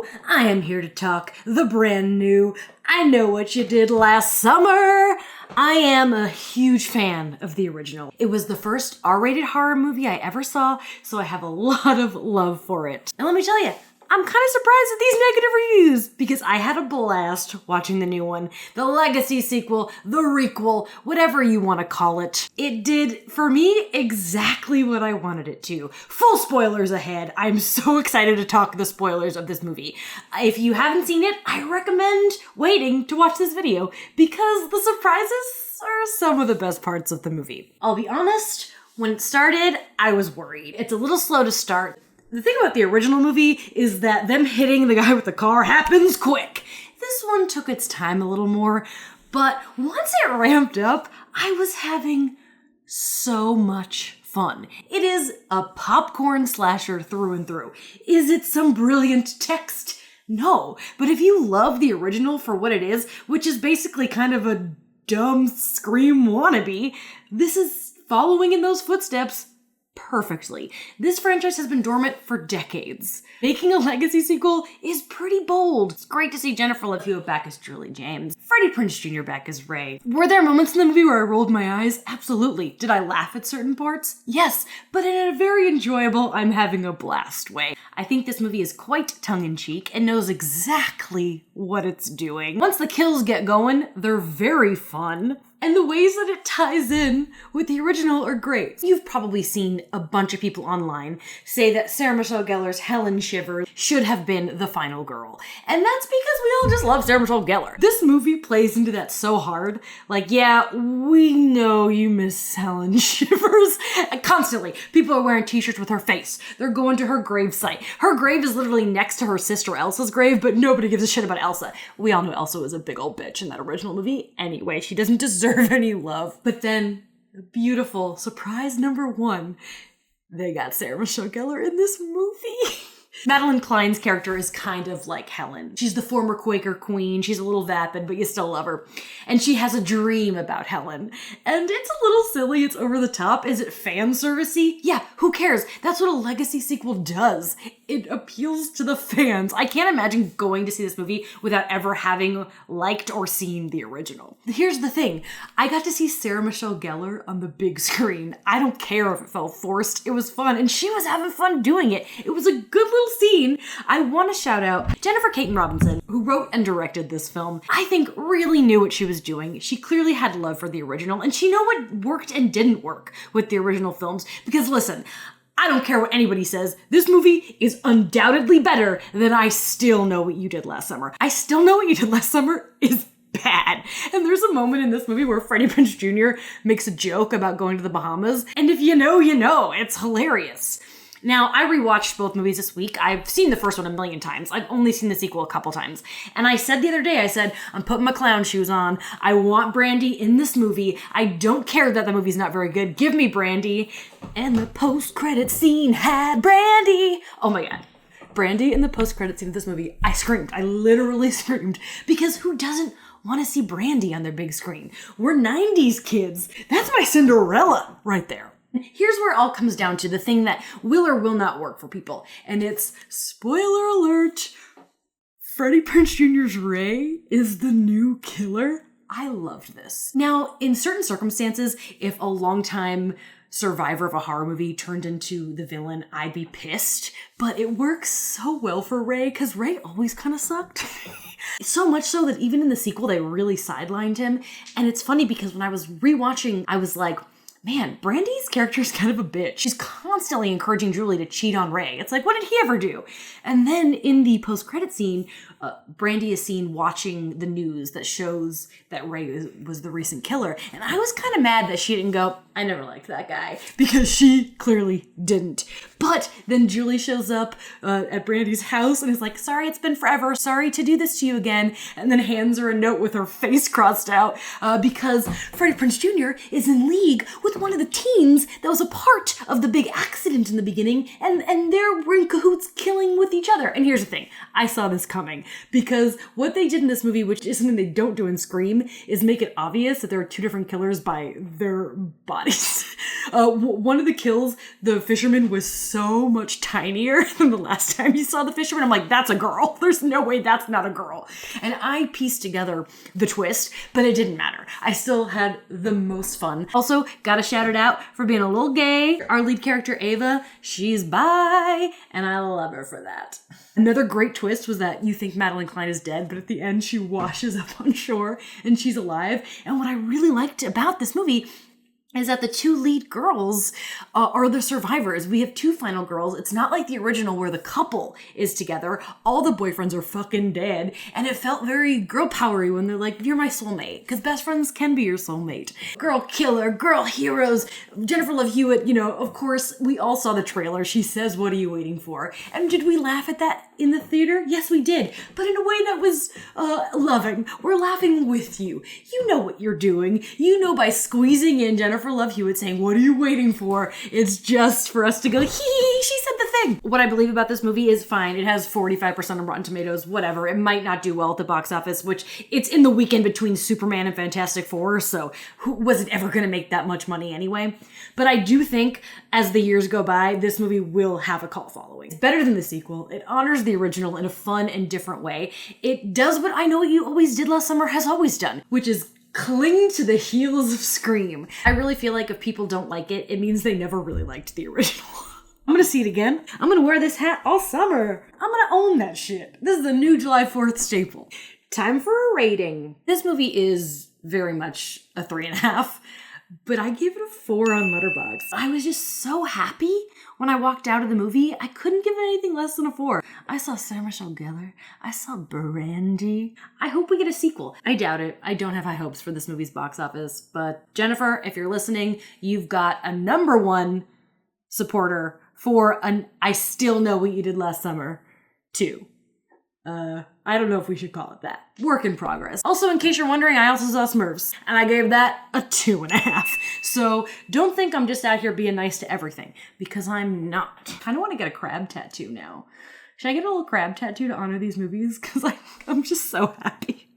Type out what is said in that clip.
Hello, I am here to talk the brand new I Know What You Did Last Summer. I am a huge fan of the original. It was the first R-rated horror movie I ever saw, so I have a lot of love for it. And let me tell you, I'm kind of surprised at these negative reviews because I had a blast watching the new one. The legacy sequel, the requel, whatever you want to call it. It did, for me, exactly what I wanted it to. Full spoilers ahead. I'm so excited to talk the spoilers of this movie. If you haven't seen it, I recommend waiting to watch this video because the surprises are some of the best parts of the movie. I'll be honest, when it started, I was worried. It's a little slow to start. The thing about the original movie is that them hitting the guy with the car happens quick. This one took its time a little more, but once it ramped up, I was having so much fun. It is a popcorn slasher through and through. Is it some brilliant text? No, but if you love the original for what it is, which is basically kind of a dumb Scream wannabe, this is following in those footsteps perfectly. This franchise has been dormant for decades. Making a legacy sequel is pretty bold. It's great to see Jennifer Love Hewitt back as Julie James, Freddie Prinze Jr. back as Ray. Were there moments in the movie where I rolled my eyes? Absolutely. Did I laugh at certain parts? Yes, but in a very enjoyable, I'm having a blast way. I think this movie is quite tongue-in-cheek and knows exactly what it's doing. Once the kills get going, they're very fun. And the ways that it ties in with the original are great. You've probably seen a bunch of people online say that Sarah Michelle Gellar's Helen Shiver should have been the final girl. And that's because we all just love Sarah Michelle Gellar. This movie plays into that so hard. Like, yeah, we know you miss Helen Shivers. Constantly, people are wearing t-shirts with her face. They're going to her gravesite. Her grave is literally next to her sister Elsa's grave, but nobody gives a shit about Elsa. We all know Elsa was a big old bitch in that original movie. Anyway, she doesn't deserve any love. But then, beautiful surprise number one, they got Sarah Michelle Gellar in this movie. Madeline Klein's character is kind of like Helen. She's the former Quaker queen. She's a little vapid, but you still love her. And she has a dream about Helen. And it's a little silly. It's over the top. Is it fan servicey? Yeah, who cares? That's what a legacy sequel does. It appeals to the fans. I can't imagine going to see this movie without ever having liked or seen the original. Here's the thing. I got to see Sarah Michelle Gellar on the big screen. I don't care if it felt forced. It was fun, and she was having fun doing it. It was a good little scene. I want to shout out Jennifer Caton Robinson, who wrote and directed this film. I think really knew what she was doing. She clearly had love for the original, and she knew what worked and didn't work with the original films. Because listen, I don't care what anybody says. This movie is undoubtedly better than I Still Know What You Did Last Summer. I Still Know What You Did Last Summer is bad. And there's a moment in this movie where Freddie Prinze Jr. makes a joke about going to the Bahamas. And if you know, you know. It's hilarious. Now, I rewatched both movies this week. I've seen the first one a million times. I've only seen the sequel a couple times. And I said the other day, I'm putting my clown shoes on. I want Brandy in this movie. I don't care that the movie's not very good. Give me Brandy. And the post-credit scene had Brandy. Oh my God. Brandy in the post-credit scene of this movie, I screamed. I literally screamed. Because who doesn't want to see Brandy on their big screen? We're 90s kids. That's my Cinderella right there. Here's where it all comes down to the thing that will or will not work for people. And it's, spoiler alert, Freddie Prinze Jr.'s Ray is the new killer. I loved this. Now, in certain circumstances, if a longtime survivor of a horror movie turned into the villain, I'd be pissed. But it works so well for Ray, because Ray always kind of sucked. So much so that even in the sequel, they really sidelined him. And it's funny because when I was rewatching, I was like, man, Brandy's character is kind of a bitch. She's constantly encouraging Julie to cheat on Ray. It's like, what did he ever do? And then in the post-credit scene, Brandy is seen watching the news that shows that Ray was the recent killer. And I was kind of mad that she didn't go, I never liked that guy, because she clearly didn't. But then Julie shows up at Brandy's house and is like, sorry, it's been forever. Sorry to do this to you again. And then hands her a note with her face crossed out because Freddie Prinze Jr. is in league with one of the teens that was a part of the big accident in the beginning. And they're in cahoots killing with each other. And here's the thing. I saw this coming because what they did in this movie, which is something they don't do in Scream, is make it obvious that there are two different killers by their body bodies. One of the kills, the fisherman was so much tinier than the last time you saw the fisherman. I'm like, that's a girl. There's no way that's not a girl. And I pieced together the twist, but it didn't matter. I still had the most fun. Also, gotta shout it out for being a little gay. Our lead character, Ava, she's bi, and I love her for that. Another great twist was that you think Madeline Klein is dead, but at the end she washes up on shore and she's alive. And what I really liked about this movie is that the two lead girls are the survivors. We have two final girls. It's not like the original where the couple is together. All the boyfriends are fucking dead. And it felt very girl powery when they're like, you're my soulmate. Because best friends can be your soulmate. Girl killer, girl heroes. Jennifer Love Hewitt, you know, of course, we all saw the trailer. She says, what are you waiting for? And did we laugh at that in the theater? Yes, we did. But in a way that was loving. We're laughing with you. You know what you're doing. You know by squeezing in Jennifer Love Hewitt saying, what are you waiting for? It's just for us to go, hee, she said the thing. What I believe about this movie is fine. It has 45% on Rotten Tomatoes, whatever. It might not do well at the box office, which it's in the weekend between Superman and Fantastic Four, so who was it ever going to make that much money anyway? But I do think as the years go by, this movie will have a cult following. It's better than the sequel. It honors the original in a fun and different way. It does what I Know What You Always Did Last Summer has always done, which is cling to the heels of Scream. I really feel like if people don't like it, it means they never really liked the original. I'm gonna see it again. I'm gonna wear this hat all summer. I'm gonna own that shit. This is the new July 4th staple. Time for a rating. This movie is very much a 3.5, but I gave it a 4 on Letterboxd. I was just so happy when I walked out of the movie. I couldn't give it anything less than a 4. I saw Sarah Michelle Gellar. I saw Brandy. I hope we get a sequel. I doubt it. I don't have high hopes for this movie's box office, but Jennifer, if you're listening, you've got a #1 supporter for an I Still Know What You Did Last Summer 2. I don't know if we should call it that. Work in progress. Also, in case you're wondering, I also saw Smurfs, and I gave that a 2.5. So don't think I'm just out here being nice to everything, because I'm not. I kind of want to get a crab tattoo now. Should I get a little crab tattoo to honor these movies? Because I'm just so happy.